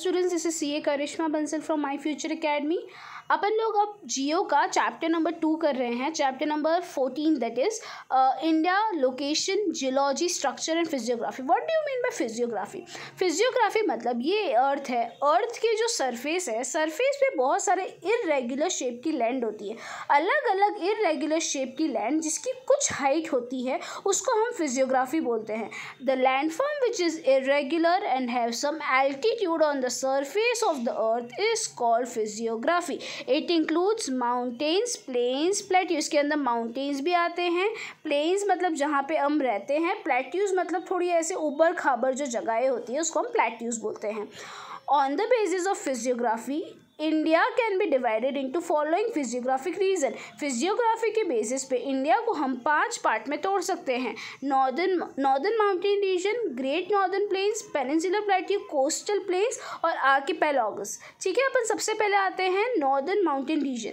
Students, this is CA Karishma Bansal from my future academy. अपन लोग अब जियो का चैप्टर नंबर 2 कर रहे हैं, chapter number 14 that is India, location, geology, structure and physiography. What do you mean by physiography? Physiography मतलब ये अर्थ है, अर्थ की जो सरफेस है, सरफेस पे बहुत सारे इरेगुलर शेप की लैंड होती है, अलग अलग इरेगुलर शेप की लैंड जिसकी कुछ हाइट होती है, उसको हम फिजियोग्राफी बोलते हैं। The landform which is irregular and have some altitude on the surface of the earth is called physiography. It includes mountains, plains, plateaus. के अंदर माउंटेन्स भी आते हैं, प्लेन्स मतलब जहाँ पे हम रहते हैं, प्लेट्यूज मतलब थोड़ी ऐसे ऊबर खाबर जो जगहें होती है उसको हम प्लेट्यूज बोलते हैं। On the basis of physiography India can be divided into following physiographic region. Physiography के बेसिस पे इंडिया को हम 5 पार्ट में तोड़ सकते हैं। Northern mountain region, great northern plains, peninsular plateau, coastal plains और आर्किपेलागस। ठीक है, अपन सबसे पहले आते हैं northern mountain region.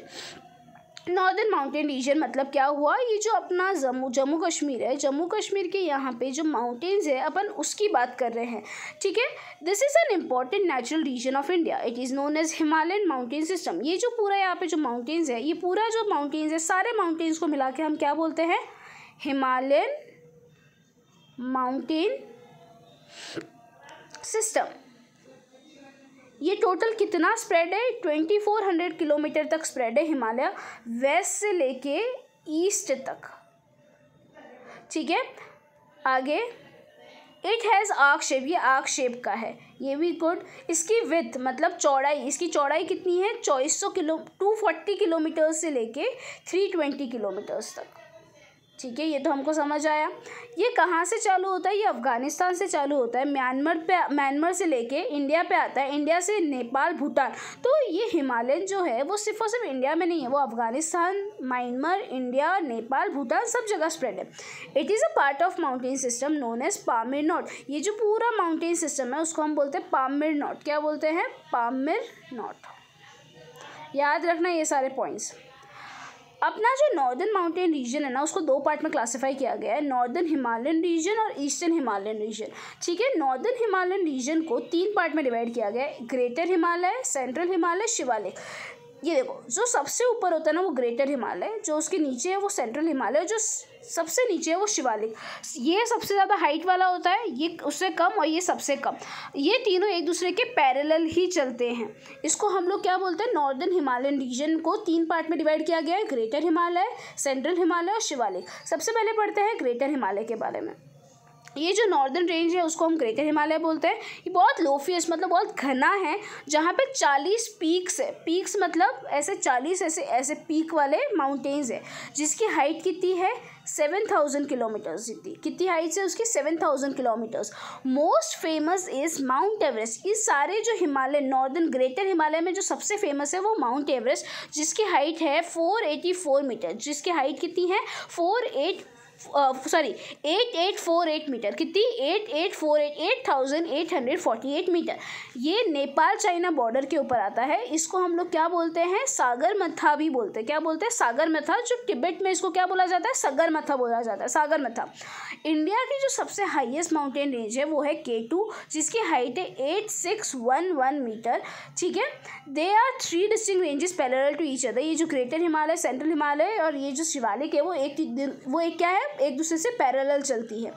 Northern mountain region मतलब क्या हुआ, ये जो अपना जम्मू कश्मीर है, जम्मू कश्मीर के यहाँ पे जो माउंटेन्स है अपन उसकी बात कर रहे हैं। ठीक है, this is an important natural region of India. It is known as Himalayan mountain system. ये जो पूरा यहाँ पे जो माउंटेन्स है, ये पूरा जो माउंटेन्स है, सारे माउंटेन्स को मिला के हम क्या बोलते हैं? Himalayan mountain system. ये टोटल कितना स्प्रेड है? 2400 किलोमीटर तक स्प्रेड है हिमालय, वेस्ट से लेके ईस्ट तक। ठीक है, आगे इट हैज़ आर्क शेप, ये आर्क शेप का है, ये भी गुड। इसकी विड्थ मतलब चौड़ाई, इसकी चौड़ाई कितनी है? 240 किलोमीटर से लेके 320 किलोमीटर्स तक। ठीक है, ये तो हमको समझ आया। ये कहाँ से चालू होता है? ये अफ़गानिस्तान से चालू होता है, म्यांमार से लेके इंडिया पे आता है, इंडिया से नेपाल, भूटान। तो ये हिमालयन जो है वो सिर्फ और सिर्फ इंडिया में नहीं है, वो अफ़गानिस्तान, म्यांमार, इंडिया, नेपाल, भूटान सब जगह स्प्रेड है। It is a part of mountain system known as Pamir knot. ये जो पूरा माउंटेन सिस्टम है उसको हम बोलते हैं पामीर नॉट। क्या बोलते हैं? पामीर नॉट। याद रखना ये सारे पॉइंट्स। अपना जो नॉर्दर्न माउंटेन रीजन है ना, उसको 2 पार्ट में क्लासिफाई किया गया है, नॉर्दर्न हिमालयन रीजन और ईस्टर्न हिमालयन रीजन। ठीक है, नॉर्दर्न हिमालयन रीजन को 3 पार्ट में डिवाइड किया गया है, ग्रेटर हिमालय, सेंट्रल हिमालय, शिवालिक। ये देखो, जो सबसे ऊपर होता है ना वो ग्रेटर हिमालय, जो उसके नीचे है वो सेंट्रल हिमालय, जो सबसे नीचे है वो शिवालिक। ये सबसे ज़्यादा हाइट वाला होता है, ये उससे कम और ये सबसे कम। ये तीनों एक दूसरे के पैरेलल ही चलते हैं। इसको हम लोग क्या बोलते हैं? नॉर्दर्न हिमालयन रीजन को 3 पार्ट में डिवाइड किया गया है, ग्रेटर हिमालय, सेंट्रल हिमालय और शिवालिक। सबसे पहले पढ़ते हैं ग्रेटर हिमालय के बारे में। ये जो नॉर्दर्न रेंज है उसको हम ग्रेटर हिमालय बोलते हैं। ये बहुत लोफियस मतलब बहुत घना है, जहाँ पे 40 पीक्स है। पीक्स मतलब ऐसे 40 ऐसे पीक वाले माउंटेन्स है, जिसकी हाइट कितनी है? 7000 किलोमीटर्स। कितनी हाइट है उसकी? 7000 kilometres. Most famous is mount Everest. ये सारे जो हिमालय, नॉर्दर्न ग्रेटर हिमालय में जो सबसे फेमस है वो माउंट एवरेस्ट, जिसकी हाइट है 484 मीटर। जिसकी हाइट कितनी है? 8848 मीटर। कितनी? 8848 मीटर। ये नेपाल चाइना बॉर्डर के ऊपर आता है। इसको हम लोग क्या बोलते हैं? सागरमथा भी बोलते हैं। क्या बोलते हैं? सागरमथा। जो तिब्बत में इसको क्या बोला जाता है? सगरमथा बोला जाता है, सागरमथा। इंडिया की जो सबसे हाईएस्ट माउंटेन रेंज है वो है K2, जिसकी हाइट है 8611 मीटर। ठीक है, they are 3 distinct ranges parallel to each other. ये जो ग्रेटर हिमालय, सेंट्रल हिमालय और ये जो शिवालिक है वो एक क्या है? एक दूसरे से पैरेलल चलती है।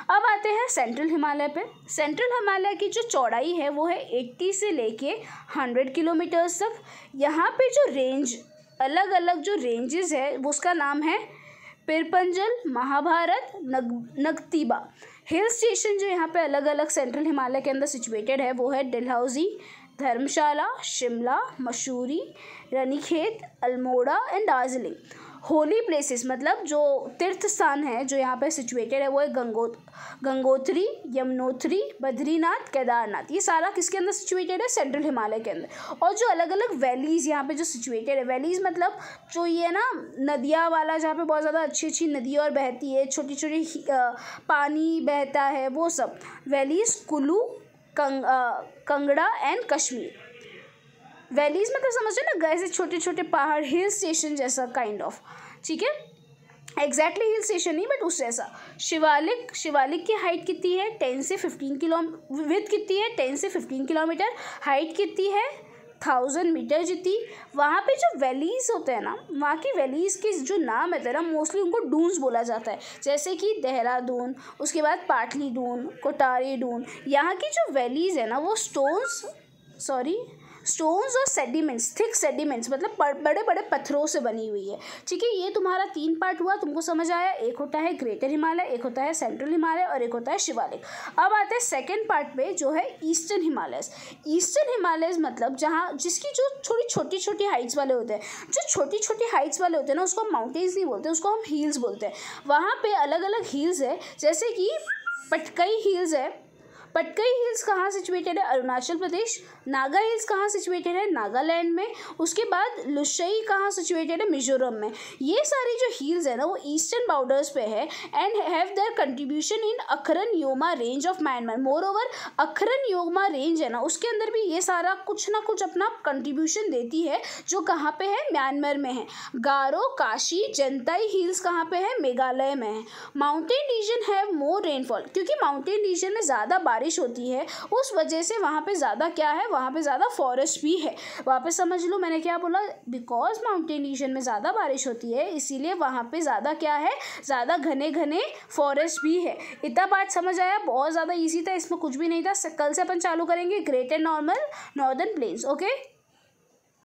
अब आते हैं सेंट्रल हिमालय पे। सेंट्रल हिमालय की जो चौड़ाई है वो है 80 से लेके 100 किलोमीटर्स तक। यहाँ पे जो रेंज, अलग अलग जो रेंजेस है वो उसका नाम है पिरपंजल, महाभारत, नगतिबा। हिल स्टेशन जो यहाँ पे अलग अलग सेंट्रल हिमालय के अंदर सिचुएटेड है वो है Dalhousie, Dharamshala, Shimla, Mussoorie, Ranikhet, Almora and Darjeeling. Holy places मतलब जो तीर्थ स्थान है जो यहाँ पे सिचुएटेड है वो है गंगोत्री, यमुनोत्री, बद्रीनाथ, केदारनाथ। ये सारा किसके अंदर सिचुएटेड है? सेंट्रल हिमालय के अंदर। और जो अलग अलग वैलीज़ यहाँ पे जो सिचुएटेड है, वैलीज़ मतलब जो ये ना नदियाँ वाला, जहाँ पे बहुत ज़्यादा अच्छी अच्छी नदियाँ और बहती है, छोटी छोटी पानी बहता है, वो सब valleys. Kullu, Kangra and Kashmir. Valleys मतलब समझ रहे ना, ऐसे छोटे छोटे पहाड़, हिल स्टेशन जैसा काइंड ऑफ। ठीक है, एग्जैक्टली हिल स्टेशन नहीं बट उस जैसा। शिवालिक की हाइट कितनी है 10 से 15 किलो, विड्थ कितनी है 10 से 15 किलोमीटर, हाइट कितनी है 1000 मीटर जितनी। वहाँ पे जो वैलीज होते हैं ना, वहाँ की वैलीज के जो नाम है ना मोस्टली उनको डून्स बोला जाता है, जैसे कि देहरादून, उसके बाद पाटली डून, कोटारी डून। यहाँ की जो वैलीज है ना वो स्टोन्स और सेडिमेंट्स, थिक सेडिमेंट्स मतलब बड़े बड़े पत्थरों से बनी हुई है। ठीक है, ये तुम्हारा 3 पार्ट हुआ, तुमको समझ आया। एक होता है ग्रेटर हिमालय, एक होता है सेंट्रल हिमालय और एक होता है शिवालिक। अब आते हैं सेकेंड पार्ट पे जो है ईस्टर्न हिमालयस। ईस्टर्न हिमालयस मतलब जहाँ जिसकी जो थोड़ी छोटी छोटी हाइट्स वाले होते हैं, जो छोटी छोटी हाइट्स वाले होते हैं ना उसको हम माउंटेन्स नहीं बोलते, उसको हम हिल्स बोलते हैं। वहाँ पे अलग अलग हिल्स है, जैसे कि पटकई हिल्स है। पटकई हिल्स कहाँ सिचुएटेड है, अरुणाचल प्रदेश। नागा हिल्स कहाँ सिचुएटेड है, नागालैंड में। उसके बाद लुशई कहाँ सिचुएटेड है, मिजोरम में। ये सारी जो हिल्स है ना वो ईस्टर्न बॉर्डर्स पे है and have their contribution in अखरन Yoma range of Myanmar. More over अखरन Yoma range है ना उसके अंदर भी ये सारा कुछ ना कुछ अपना कंट्रीब्यूशन देती है, जो कहाँ पे है, म्यांमार में है। गारो, काशी, जंताई हिल्स कहाँ पे है, मेघालय में है। Mountain region have more rainfall, क्योंकि माउंटेन रीजन में ज़्यादा बारिश होती है, उस वजह से वहाँ पे ज़्यादा क्या है, वहाँ पे ज़्यादा फॉरेस्ट भी है। वहाँ पे समझ लो मैंने क्या बोला, बिकॉज माउंटेन रीजन में ज़्यादा बारिश होती है इसीलिए वहाँ पे ज़्यादा क्या है, ज़्यादा घने घने फॉरेस्ट भी है। इतना पार्ट समझ आया, बहुत ज़्यादा ईजी था, इसमें कुछ भी नहीं था। कल से अपन चालू करेंगे ग्रेटर नॉर्दर्न प्लेन्स। ओके।